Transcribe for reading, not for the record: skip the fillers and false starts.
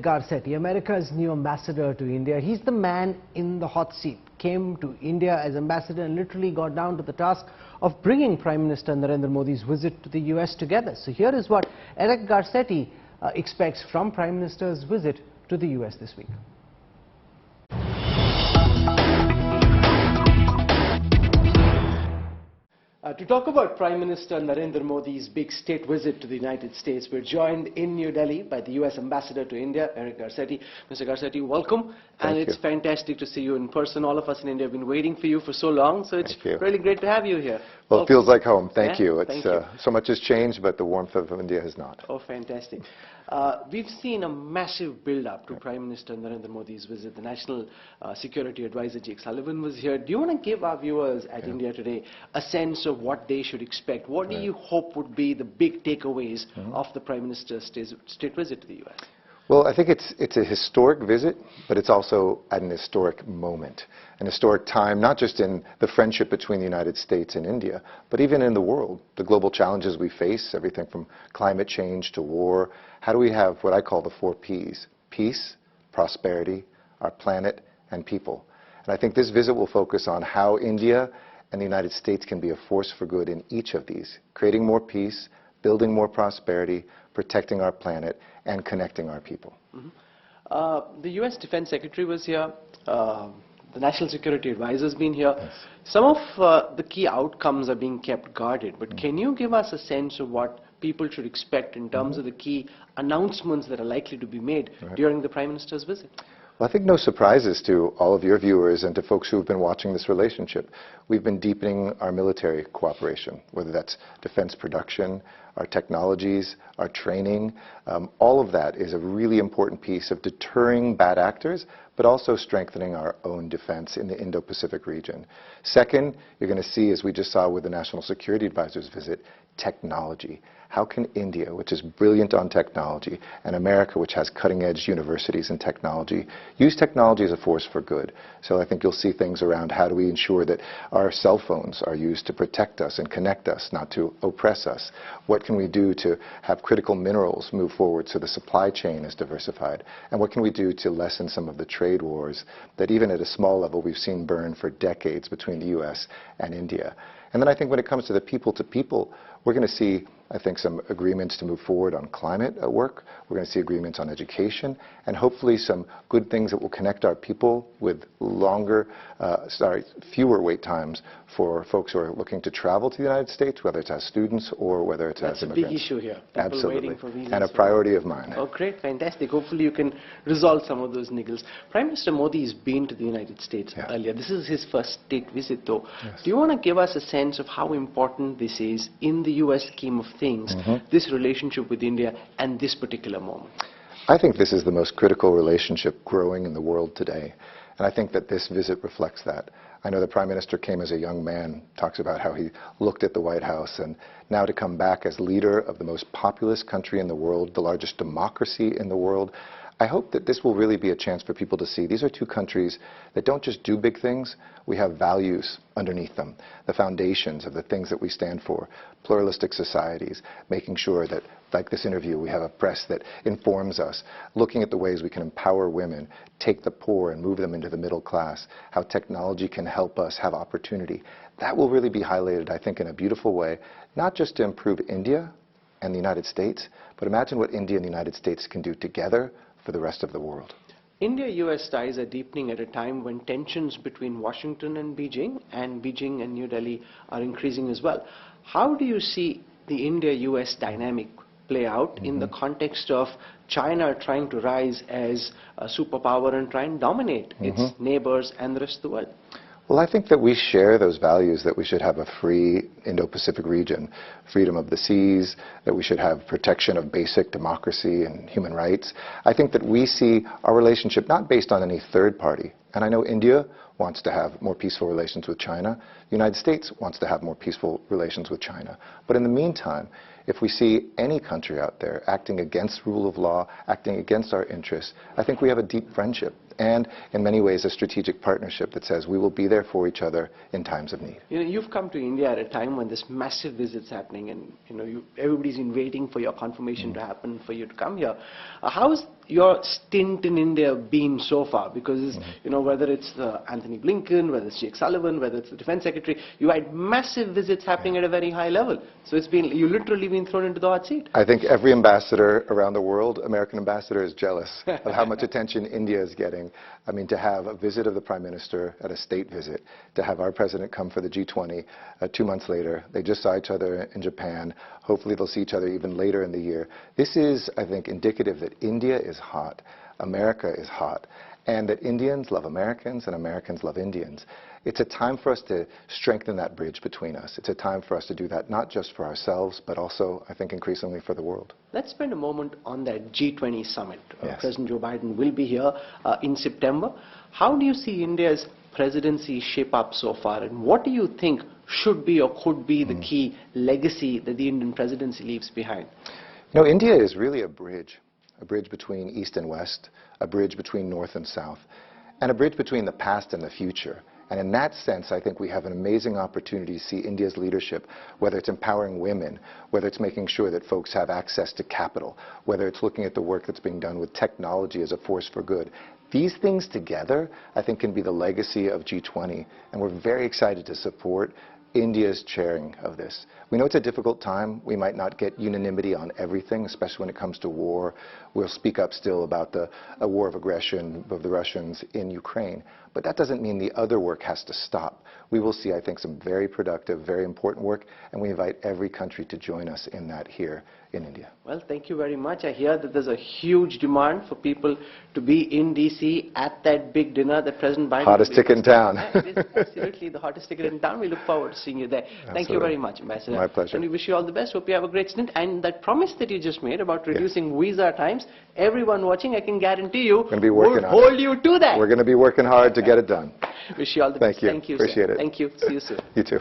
Garcetti, America's new ambassador to India. He's the man in the hot seat. Came to India as ambassador and literally got down to the task of bringing Prime Minister Narendra Modi's visit to the US together. So here is what Eric Garcetti expects from Prime Minister's visit to the US this week. To talk about Prime Minister Narendra Modi's big state visit to the United States, we're joined in New Delhi by the US Ambassador to India, Eric Garcetti. Mr. Garcetti, welcome. Thank you. It's fantastic to see you in person. All of us in India have been waiting for you for so long, so it's really great to have you here. Well, it feels like home. Thank you. Thank you. So much has changed, but the warmth of India has not. Oh, fantastic. We've seen a massive build-up to Prime Minister Narendra Modi's visit. The National Security Advisor Jake Sullivan was here. Do you want to give our viewers at India Today a sense of what they should expect? What do you hope would be the big takeaways of the Prime Minister's state visit to the US? Well, I think it's a historic visit, but it's also at an historic moment, an historic time, not just in the friendship between the United States and India, but even in the world, the global challenges we face, everything from climate change to war. How do we have what I call the 4 Ps? Peace, prosperity, our planet, and people. And I think this visit will focus on how India and the United States can be a force for good in each of these, creating more peace, building more prosperity, protecting our planet, and connecting our people. The US Defense Secretary was here. The National Security Advisor has been here. Yes. Some of the key outcomes are being kept guarded, but can you give us a sense of what people should expect in terms of the key announcements that are likely to be made during the Prime Minister's visit? Well, I think no surprises to all of your viewers and to folks who have been watching this relationship. We've been deepening our military cooperation, whether that's defense production, our technologies, our training. All of that is a really important piece of deterring bad actors, but also strengthening our own defense in the Indo-Pacific region. Second, you're going to see, as we just saw with the National Security Advisor's visit, technology. How can India, which is brilliant on technology, and America, which has cutting-edge universities in technology, use technology as a force for good? So I think you'll see things around how do we ensure that our cell phones are used to protect us and connect us, not to oppress us? What can we do to have critical minerals move forward so the supply chain is diversified? And what can we do to lessen some of the trade wars that even at a small level we've seen burn for decades between the US and India? And then I think when it comes to the people-to-people, we're going to see, I think, some agreements to move forward on climate work. We're going to see agreements on education, and hopefully some good things that will connect our people with fewer wait times for folks who are looking to travel to the United States, whether it's as students or whether it's as immigrants. That's a big issue here. People Absolutely. Waiting for visas and a priority of mine. Oh, great. Fantastic. Hopefully you can resolve some of those niggles. Prime Minister Modi has been to the United States earlier. This is his first state visit, though. Yes. Do you want to give us a sense of how important this is in the US scheme of things, this relationship with India and this particular moment? I think this is the most critical relationship growing in the world today. And I think that this visit reflects that. I know the Prime Minister came as a young man, talks about how he looked at the White House, and now to come back as leader of the most populous country in the world, the largest democracy in the world. I hope that this will really be a chance for people to see these are two countries that don't just do big things, we have values underneath them, the foundations of the things that we stand for, pluralistic societies, making sure that, like this interview, we have a press that informs us, looking at the ways we can empower women, take the poor and move them into the middle class, how technology can help us have opportunity. That will really be highlighted, I think, in a beautiful way, not just to improve India and the United States, but imagine what India and the United States can do together for the rest of the world. India-US ties are deepening at a time when tensions between Washington and Beijing and New Delhi are increasing as well. How do you see the India-US dynamic play out in the context of China trying to rise as a superpower and try and dominate its neighbors and the rest of the world? Well, I think that we share those values, that we should have a free Indo-Pacific region, freedom of the seas, that we should have protection of basic democracy and human rights. I think that we see our relationship not based on any third party. And I know India wants to have more peaceful relations with China. The United States wants to have more peaceful relations with China. But in the meantime, if we see any country out there acting against rule of law, acting against our interests, I think we have a deep friendship. and in many ways a strategic partnership that says we will be there for each other in times of need. You know, you've come to India at a time when this massive visit's happening, and everybody's been waiting for your confirmation to happen for you to come here. How's your stint in India been so far? Because whether it's Anthony Blinken, whether it's Jake Sullivan, whether it's the Defense Secretary, you had massive visits happening at a very high level. So you literally been thrown into the hot seat. I think every ambassador around the world, American ambassador, is jealous of how much attention India is getting. I mean, to have a visit of the Prime Minister at a state visit, to have our president come for the G20 2 months later. They just saw each other in Japan. Hopefully they'll see each other even later in the year. This is, I think, indicative that India is hot, America is hot, and that Indians love Americans and Americans love Indians. It's a time for us to strengthen that bridge between us. It's a time for us to do that not just for ourselves, but also, I think, increasingly for the world. Let's spend a moment on that G20 summit. Yes. President Joe Biden will be here in September. How do you see India's presidency shape up so far, and what do you think should be or could be the key legacy that the Indian presidency leaves behind? India is really a bridge between East and West, a bridge between North and South, and a bridge between the past and the future. And in that sense, I think we have an amazing opportunity to see India's leadership, whether it's empowering women, whether it's making sure that folks have access to capital, whether it's looking at the work that's being done with technology as a force for good. These things together, I think, can be the legacy of G20, and we're very excited to support India's chairing of this. We know it's a difficult time. We might not get unanimity on everything, especially when it comes to war. We'll speak up still about a war of aggression of the Russians in Ukraine. But that doesn't mean the other work has to stop. We will see, I think, some very productive, very important work, and we invite every country to join us in that here in India. Well, thank you very much. I hear that there's a huge demand for people to be in D.C. at that big dinner that President Biden... Hottest ticket in town. It is absolutely the hottest ticket in town. We look forward to seeing you there. Absolutely. Thank you very much, Ambassador. My pleasure. And we wish you all the best. Hope you have a great stint. And that promise that you just made about reducing visa times, everyone watching, I can guarantee you, will hold you to that. We're going to be working hard to get it done. Wish you all the Thank best. you. Thank you. Appreciate sir. it. Thank you. See you soon. You too.